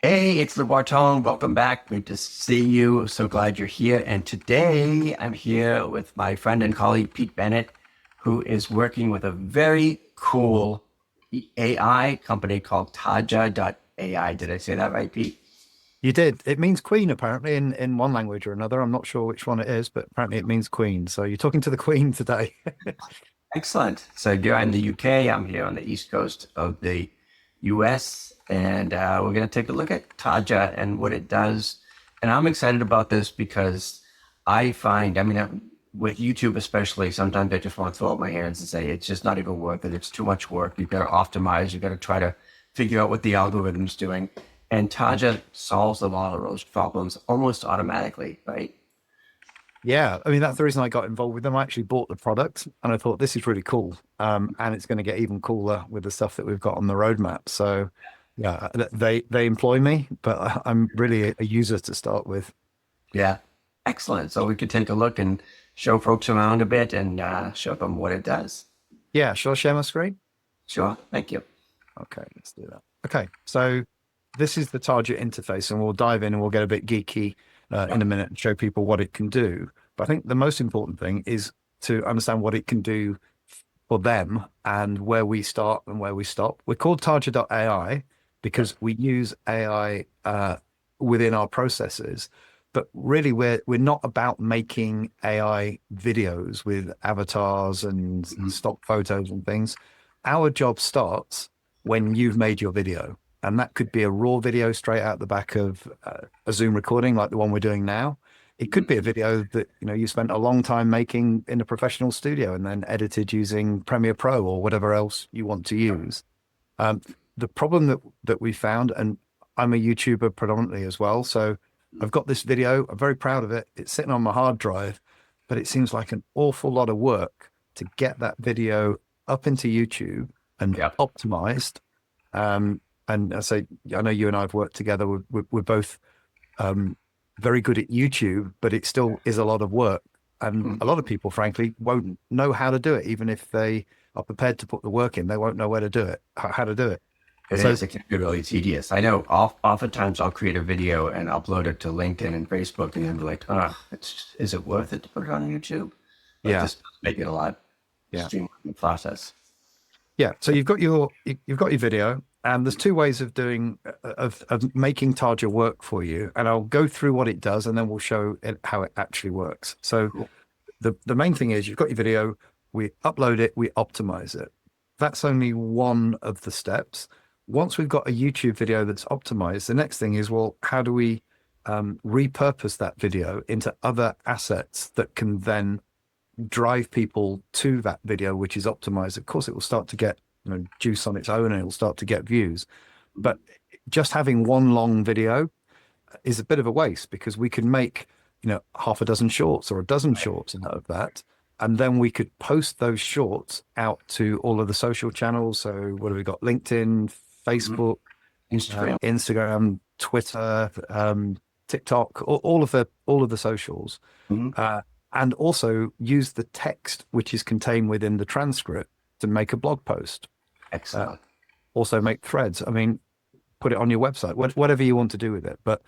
Hey, it's the Bartone. Welcome back. Good to see you. So glad you're here. And today I'm here with my friend and colleague, Pete Bennett, who is working with a very cool AI company called Taja AI. Did I say that right, Pete? You did. It means queen, apparently, in one language or another. I'm not sure which one it is, but apparently it means queen. So you're talking to the queen today. Excellent. So you're in the UK. I'm here on the East Coast of the US. And we're going to take a look at Taja and what it does. And I'm excited about this because I find, with YouTube especially, sometimes I just want to throw up my hands and say, it's just not even worth it. It's too much work. You've got to optimize. You've got to try to figure out what the algorithm's doing. And Taja solves a lot of those problems almost automatically, right? Yeah, I mean, that's the reason I got involved with them. I actually bought the product and I thought this is really cool. And it's going to get even cooler with the stuff that we've got on the roadmap. So yeah, they employ me, but I'm really a user to start with. Yeah. Excellent. So we could take a look and show folks around a bit and show them what it does. Yeah, shall I share my screen? Sure. Thank you. Okay, let's do that. Okay, so this is the target interface, and we'll dive in and we'll get a bit geeky in a minute and show people what it can do. But I think the most important thing is to understand what it can do for them and where we start and where we stop. We're called Taja AI because we use AI within our processes, but really we're not about making AI videos with avatars and stock photos and things. Our job starts when you've made your video. And that could be a raw video straight out the back of a Zoom recording like the one we're doing now. It could be a video that you spent a long time making in a professional studio and then edited using Premiere Pro or whatever else you want to use. Um, the problem that we found, and I'm a YouTuber predominantly as well, so I've got this video. I'm very proud of it. It's sitting on my hard drive, but it seems like an awful lot of work to get that video up into YouTube and Yep. optimized. And I say, I know you and I have worked together. We're both very good at YouTube, but it still is a lot of work. And a lot of people, frankly, won't know how to do it. Even if they are prepared to put the work in, they won't know where to do it, how to do it. It So is. It can be really tedious. I know oftentimes I'll create a video and upload it to LinkedIn and Facebook and then be like, is it worth it to put it on YouTube? But yeah, this does make it a lot yeah, streamlined the process. yeah. So you've got your video, and there's two ways of doing of making Target work for you. And I'll go through what it does, and then we'll show it how it actually works. So Cool. the main thing is you've got your video, we upload it, we optimize it. That's only one of the steps. Once we've got a YouTube video that's optimized, the next thing is, well, how do we repurpose that video into other assets that can then drive people to that video, which is optimized? Of course, it will start to get juice on its own and it'll start to get views. But just having one long video is a bit of a waste because we can make half a dozen shorts or a dozen shorts out of that, and then we could post those shorts out to all of the social channels. So what have we got? LinkedIn, Mhm. Facebook, Instagram. Instagram, Twitter, TikTok, all of the socials, Mhm. uh, and also use the text which is contained within the transcript to make a blog post. Uh, Excellent. Also make threads. I mean, put it on your website, whatever you want to do with it. But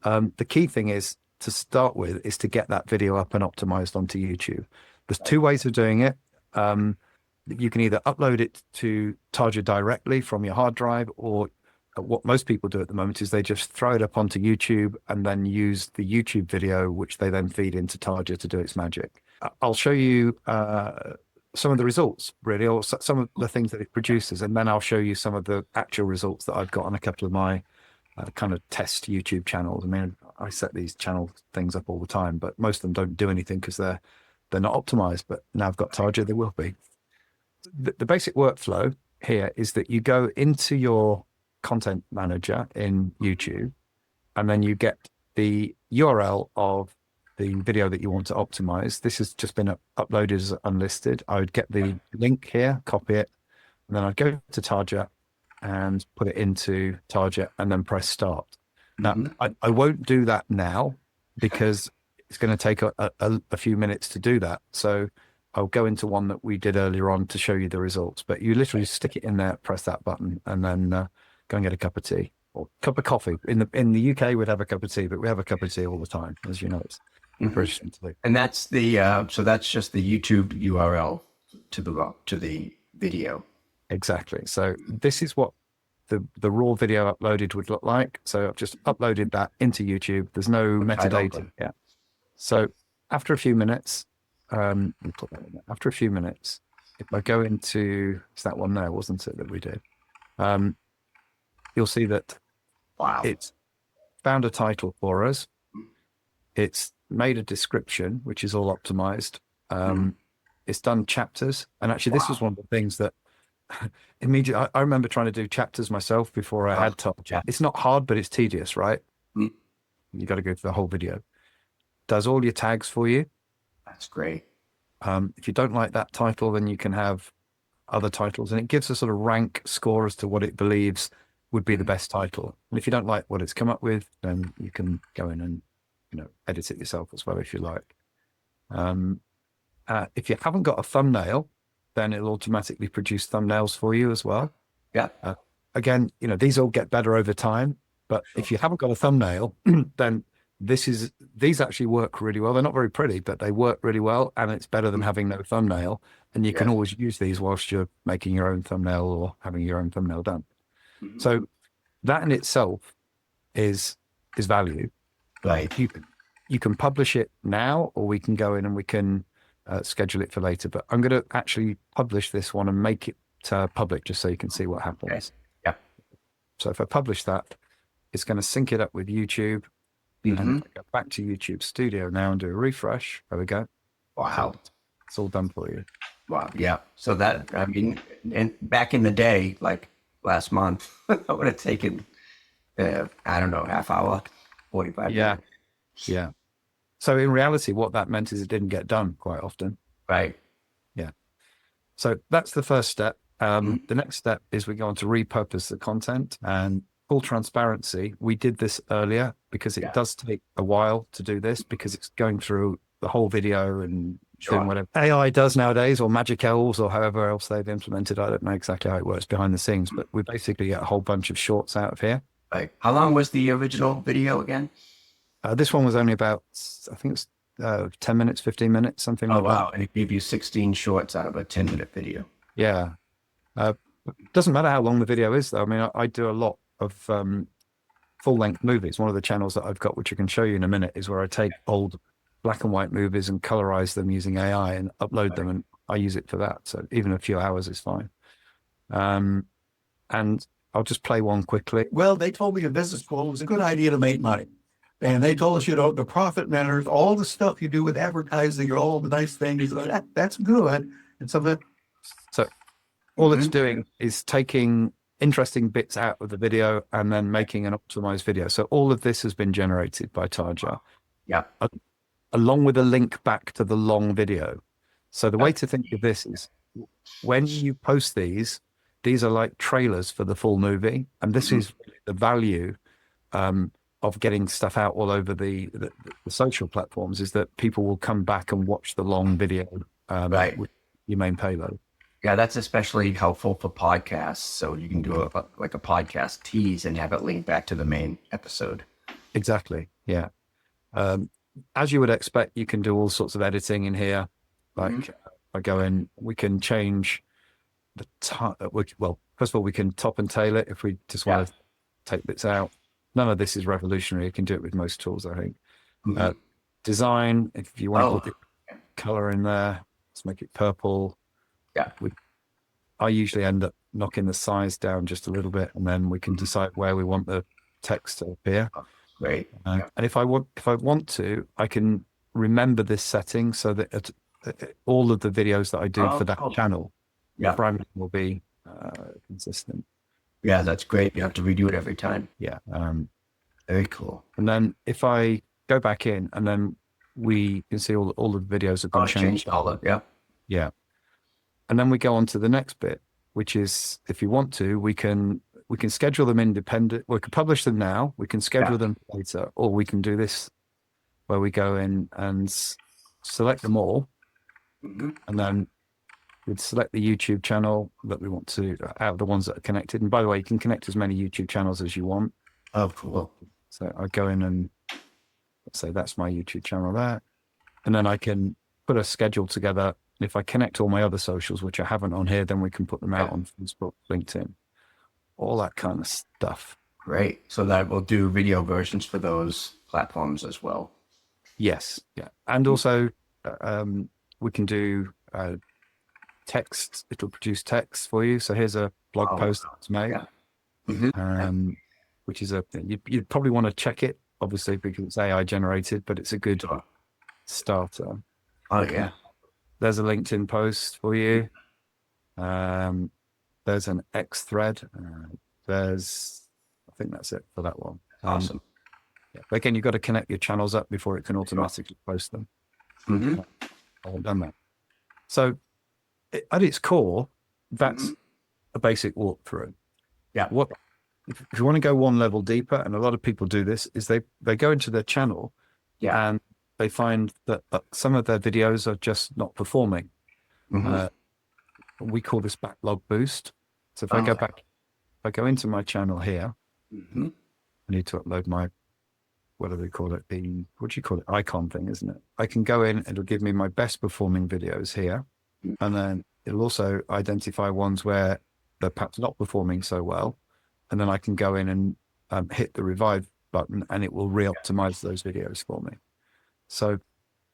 the key thing is to start with is to get that video up and optimized onto YouTube. There's two ways of doing it. You can either upload it to Target directly from your hard drive, or what most people do at the moment is they just throw it up onto YouTube and then use the YouTube video, which they then feed into Target to do its magic. I'll show you some of the results, really, or some of the things that it produces, and then I'll show you some of the actual results that I've got on a couple of my kind of test YouTube channels. I mean, I set these channel things up all the time, but most of them don't do anything because they're not optimized. But now I've got Target, they will be. The basic workflow here is that you go into your content manager in YouTube, and then you get the URL of the video that you want to optimize. This has just been uploaded as unlisted. I would get the link here, copy it, and then I'd go to Target and put it into Target and then press start. Now, Mhm. I won't do that now because it's going to take a few minutes to do that. So I'll go into one that we did earlier on to show you the results. But you literally stick it in there, press that button, and then go and get a cup of tea. or cup of coffee. In the UK, we'd have a cup of tea, but we have a cup of tea all the time, as you know. It's British thing to do. And that's the so that's just the YouTube URL to the video. Exactly. So this is what the raw video uploaded would look like. So I've just uploaded that into YouTube. There's no metadata. Yeah. So after a few minutes, after a few minutes, if I go into, it's that one there, wasn't it, that we did? You'll see that Wow. it's found a title for us. It's made a description, which is all optimized. It's done chapters. And actually, this was one of the things that immediately, I remember trying to do chapters myself before I had Taja. It's not hard, but it's tedious, right? You got to go through the whole video. Does all your tags for you. That's great. If you don't like that title, then you can have other titles, and it gives a sort of rank score as to what it believes would be the best title. And if you don't like what it's come up with, then you can go in and edit it yourself as well if you like. If you haven't got a thumbnail, then it'll automatically produce thumbnails for you as well. Yeah. Again, these all get better over time, but if you haven't got a thumbnail, then these actually work really well. They're not very pretty, but they work really well, and it's better than having no thumbnail. And you can always use these whilst you're making your own thumbnail or having your own thumbnail done. So that in itself is value. Right. You can publish it now, or we can go in and we can schedule it for later. But I'm going to actually publish this one and make it public just so you can see what happens. Okay. Yeah. So if I publish that, it's going to sync it up with YouTube. And if I go back to YouTube Studio now and do a refresh. There we go. Wow. So it's all done for you. Wow. Yeah. So that, I mean, and back in the day, like last month, I would have taken, I don't know, half hour, 45 minutes. Yeah. So in reality, what that meant is it didn't get done quite often. Right. Yeah. So that's the first step. The next step is we go on to repurpose the content, and full transparency. We did this earlier because it does take a while to do this because it's going through the whole video and doing whatever AI does nowadays, or Magic Elves, or however else they've implemented. I don't know exactly how it works behind the scenes, but we basically get a whole bunch of shorts out of here. Right. How long was the original video again? This one was only about, I think it's 10 minutes, 15 minutes, something like that. Oh, wow. And it gave you 16 shorts out of a 10-minute video. Yeah. Doesn't matter how long the video is, though. I mean, I do a lot of full-length movies. One of the channels that I've got, which I can show you in a minute, is where I take old black and white movies and colorize them using AI and upload them, and I use it for that. So even a few hours is fine. And I'll just play one quickly. Well, they told me in business school it was a good idea to make money. And they told us, the profit matters, all the stuff you do with advertising, all the nice things, that's good. And so all it's doing is taking interesting bits out of the video and then making an optimized video. So all of this has been generated by Taja. Yeah. Along with a link back to the long video. So the way to think of this is when you post these are like trailers for the full movie. And this is the value of getting stuff out all over the social platforms, is that people will come back and watch the long video with your main payload. Yeah, that's especially helpful for podcasts. So you can do a podcast tease and have it link back to the main episode. Exactly. Yeah. As you would expect, you can do all sorts of editing in here. Like I go in, we can change the well, first of all, we can top and tail it if we just want to take bits out. None of this is revolutionary. You can do it with most tools, I think. Design, if you want to put the color in there, let's make it purple. Yeah. I usually end up knocking the size down just a little bit, and then we can decide where we want the text to appear. Great. And if I want to, I can remember this setting so that all of the videos that I do for that channel, the branding will be consistent. Yeah, that's great. You have to redo it every time. Yeah. Very cool. And then if I go back in, and then we can see all of the videos have been changed. Yeah. And then we go on to the next bit, which is, if you want to, we can schedule them independent. We can publish them now. We can schedule them later, or we can do this where we go in and select them all, and then we'd select the YouTube channel that we want to, out of the ones that are connected. And by the way, you can connect as many YouTube channels as you want. Oh, cool. So I go in and say that's my YouTube channel there, and then I can put a schedule together. If I connect all my other socials, which I haven't on here, then we can put them out on Facebook, LinkedIn, all that kind of stuff. Great. So that will do video versions for those platforms as well. Yes, yeah, and also we can do text. It'll produce text for you. So here's a blog post that's made, which is you'd probably want to check it, obviously, because it's AI generated, but it's a good starter. Oh yeah. There's a LinkedIn post for you. There's an X thread. I think that's it for that one. Awesome. Yeah. But again, you've got to connect your channels up before it can automatically post them. I haven't done that. So at its core, that's a basic walkthrough. Yeah. What if you want to go one level deeper, and a lot of people do this, is they go into their channel and they find that some of their videos are just not performing. We call this backlog boost. So if I go back, if I go into my channel here, I need to upload my, what do they call it? What do you call it? Icon thing, isn't it? I can go in, it'll give me my best performing videos here. And then it'll also identify ones where they're perhaps not performing so well. And then I can go in and hit the revive button, and it will re-optimize those videos for me. So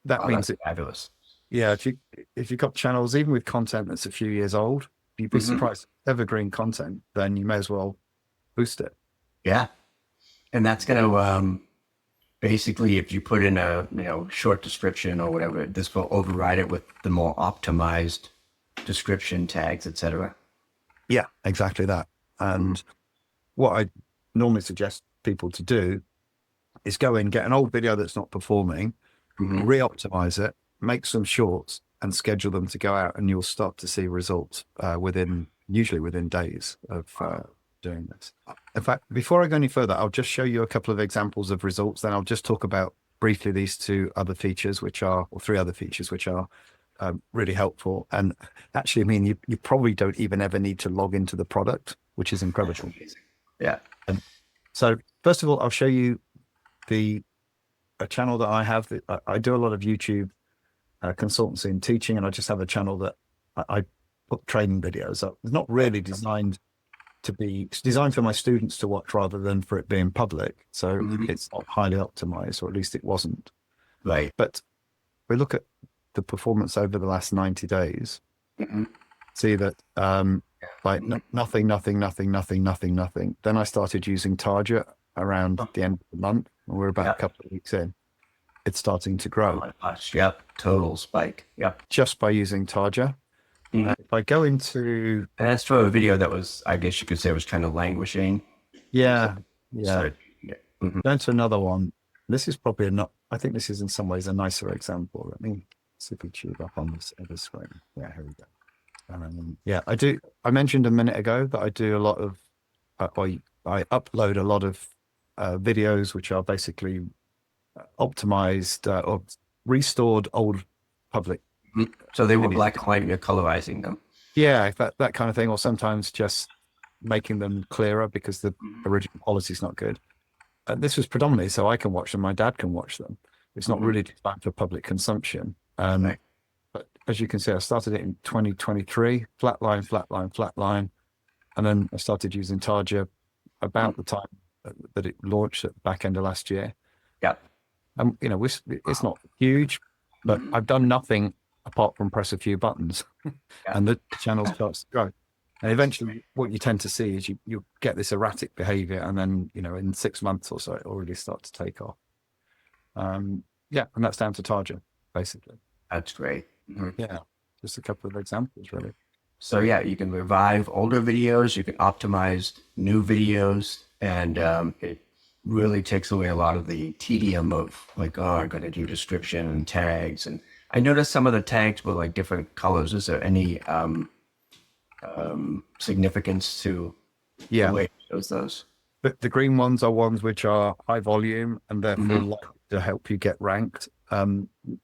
that means that's fabulous. Yeah, if you've got channels, even with content that's a few years old, you'd be surprised. Evergreen content, then you may as well boost it. Yeah. And that's going to basically, if you put in a short description or whatever, this will override it with the more optimized description, tags, etc. Yeah, exactly that. And what I normally suggest people to do is go in, get an old video that's not performing, re-optimize it, make some shorts, and schedule them to go out, and you'll start to see results usually within days of doing this. In fact, before I go any further, I'll just show you a couple of examples of results. Then I'll just talk about briefly these three other features, which are really helpful. And actually, I mean, you probably don't even ever need to log into the product, which is incredible. Yeah. So first of all, I'll show you a channel that I have. I do a lot of YouTube consultancy and teaching, and I just have a channel that I put training videos up. It's not really designed it's designed for my students to watch rather than for it being public. So it's not highly optimized, or at least it wasn't. Right. But we look at the performance over the last 90 days, see that nothing. Then I started using Taja around the end of the month, and we're about a couple of weeks in. It's starting to grow. Oh my gosh, yep. Total spike. Yep. Just by using Taja. If I go into... And that's for a video that was, I guess you could say, was kind of languishing. Yeah. So, Go into another one. This is probably I think this is in some ways a nicer example. Let me see if we tube up on this other screen. Yeah, here we go. I mentioned a minute ago that I do a lot of, I upload a lot of videos which are basically optimized or restored old public. So they were black and white and you're colorizing them. Yeah, that kind of thing, or sometimes just making them clearer because the original quality is not good. This was predominantly so I can watch them, my dad can watch them. It's not really designed for public consumption. But as you can see, I started it in 2023, flatline. And then I started using Taja about the time that it launched at the back end of last year. Yeah. It's not huge, but I've done nothing apart from press a few buttons and the channel starts to grow. And eventually what you tend to see is you get this erratic behavior, and then, in 6 months or so, it already starts to take off. And that's down to Taja, basically. That's great. Yeah. Just a couple of examples, really. So you can revive older videos, you can optimize new videos, and it really takes away a lot of the tedium of I'm going to do description and tags. And I noticed some of the tags were like different colors. Is there any significance to the way it shows those? The green ones are ones which are high volume and therefore likely to help you get ranked.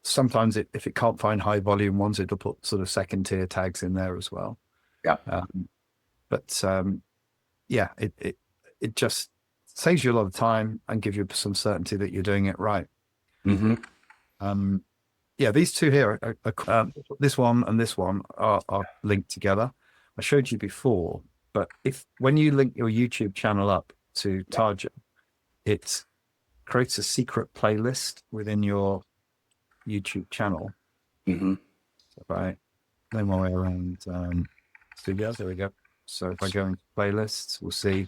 Sometimes if it can't find high volume ones, it'll put sort of second tier tags in there as well. Yeah. It just saves you a lot of time and gives you some certainty that you're doing it right. Mm-hmm. Yeah, these two here, this one and this one are linked together. I showed you before, but when you link your YouTube channel up to Taja, it creates a secret playlist within your YouTube channel. Mm-hmm. So if I go my way around studios, there we go. So if I go into playlists, we'll see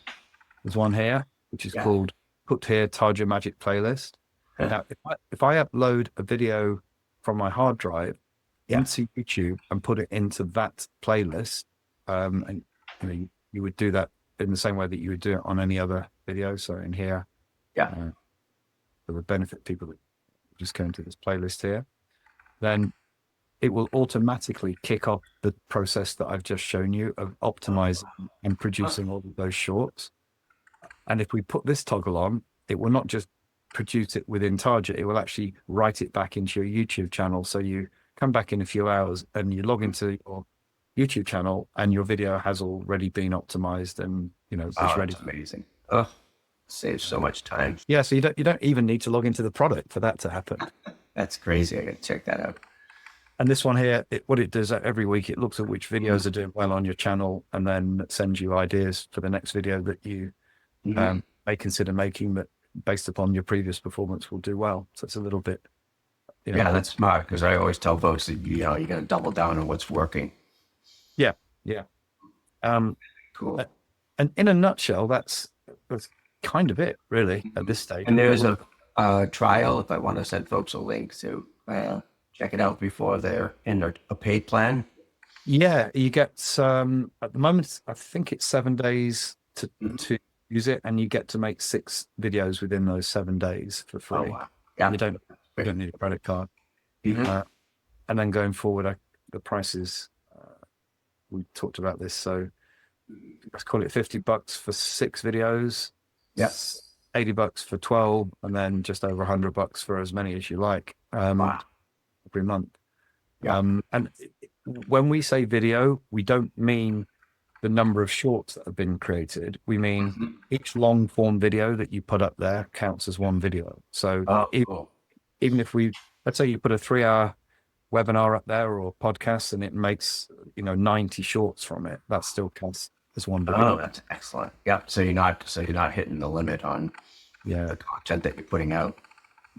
there's one here, which is called Put Here Taja Magic Playlist. Now, if I upload a video from my hard drive into YouTube and put it into that playlist, and you would do that in the same way that you would do it on any other video. So in here, that would benefit people that just go into this playlist here. Then it will automatically kick off the process that I've just shown you of optimizing and producing all of those shorts. And if we put this toggle on, it will not just produce it within Taja, it will actually write it back into your YouTube channel. So you come back in a few hours and you log into your YouTube channel and your video has already been optimized and it's ready. That's amazing. Oh, saves so much time. Yeah, so you don't even need to log into the product for that to happen. That's crazy. I gotta check that out. And this one here, what it does every week, it looks at which videos are doing well on your channel and then sends you ideas for the next video that you may consider making that based upon your previous performance will do well. So it's a little bit, Yeah, that's smart because I always tell folks that you're going to double down on what's working. Yeah. Cool. And in a nutshell, that's kind of it, really, at this stage. And there's a trial if I want to send folks a link to check it out before they're in a paid plan. Yeah, you get at the moment, I think it's 7 days to use it, and you get to make 6 videos within those 7 days for free. Oh, wow. Yeah. You don't need a credit card. Mm-hmm. And then going forward, the prices, we talked about this. So let's call it $50 for 6 videos. Yes. $80 for 12, and then just over $100 for as many as you like every month. Yeah. And when we say video, we don't mean the number of shorts that have been created. We mean each long form video that you put up there counts as one video. So even if let's say you put a 3-hour webinar up there or podcast and it makes 90 shorts from it, that still counts as one video. Oh, that's excellent. Yeah. So you're not hitting the limit on the content that you're putting out.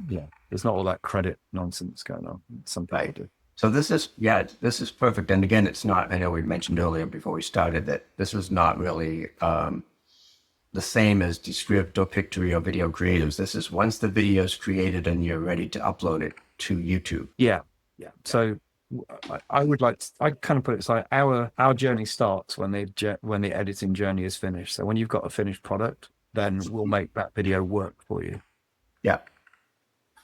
Yeah. There's not all that credit nonsense going on. Some people do. So this is perfect. And again, it's not, I know we mentioned earlier before we started that this was not really the same as Descript or Pictory or Video Creatives. This is once the video is created and you're ready to upload it to YouTube. Yeah. So I kind of put it so our journey starts when the editing journey is finished. So when you've got a finished product, then we'll make that video work for you. Yeah.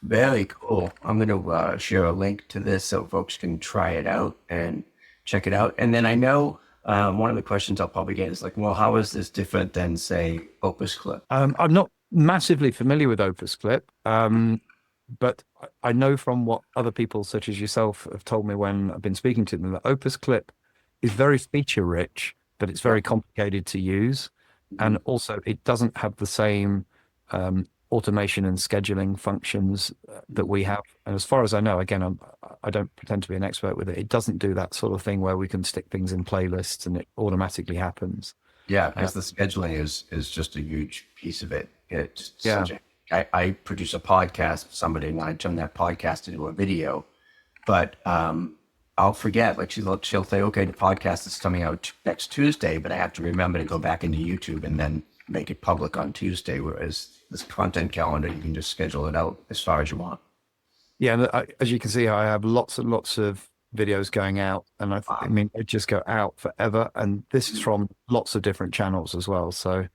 Very cool. I'm going to share a link to this so folks can try it out and check it out. And then I know one of the questions I'll probably get is like, well, how is this different than, say, Opus Clip? I'm not massively familiar with Opus Clip, but I know from what other people such as yourself have told me when I've been speaking to them that Opus Clip is very feature rich, but it's very complicated to use. And also it doesn't have the same automation and scheduling functions that we have. And as far as I know, again, I don't pretend to be an expert with it. It doesn't do that sort of thing where we can stick things in playlists and it automatically happens. Yeah, because the scheduling is just a huge piece of it. It's I produce a podcast for somebody and I turn that podcast into a video, but I'll forget. Like she'll say, okay, the podcast is coming out next Tuesday, but I have to remember to go back into YouTube and then make it public on Tuesday, whereas this content calendar, you can just schedule it out as far as you want. Yeah, and as you can see, I have lots and lots of videos going out, and I mean, they just go out forever. And this is from lots of different channels as well. So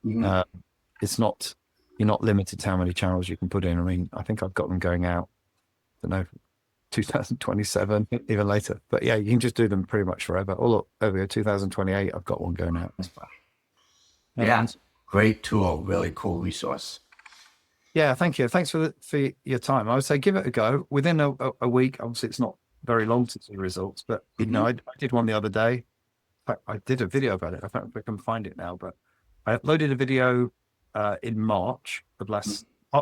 it's not, you're not limited to how many channels you can put in. I mean, I think I've got them going out, I don't know, 2027, even later. But yeah, you can just do them pretty much forever. Oh, look, over here, 2028, I've got one going out. Yeah, great tool, really cool resource. Yeah, thank you. Thanks for your time. I would say give it a go. Within a week, obviously it's not very long to see results, but I did one the other day. In fact, I did a video about it. I don't know if I can find it now, but I uploaded a video in March of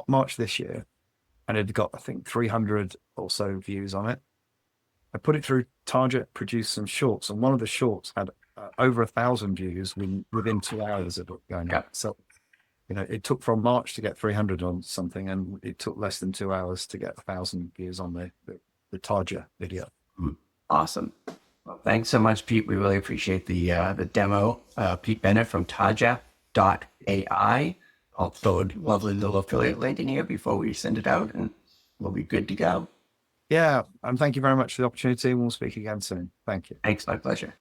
March this year, and it had got, I think, 300 or so views on it. I put it through Taja, produced some shorts, and one of the shorts had over 1,000 views within 2 hours of it going Yeah. up. So, you know, it took from March to get 300 on something, and it took less than 2 hours to get 1,000 views on the Taja video. Awesome. Well, thanks so much, Pete. We really appreciate the demo. Pete Bennett from Taja AI. I'll throw a lovely little affiliate link in here before we send it out, and we'll be good to go. Yeah, and thank you very much for the opportunity. We'll speak again soon. Thank you. Thanks, my pleasure.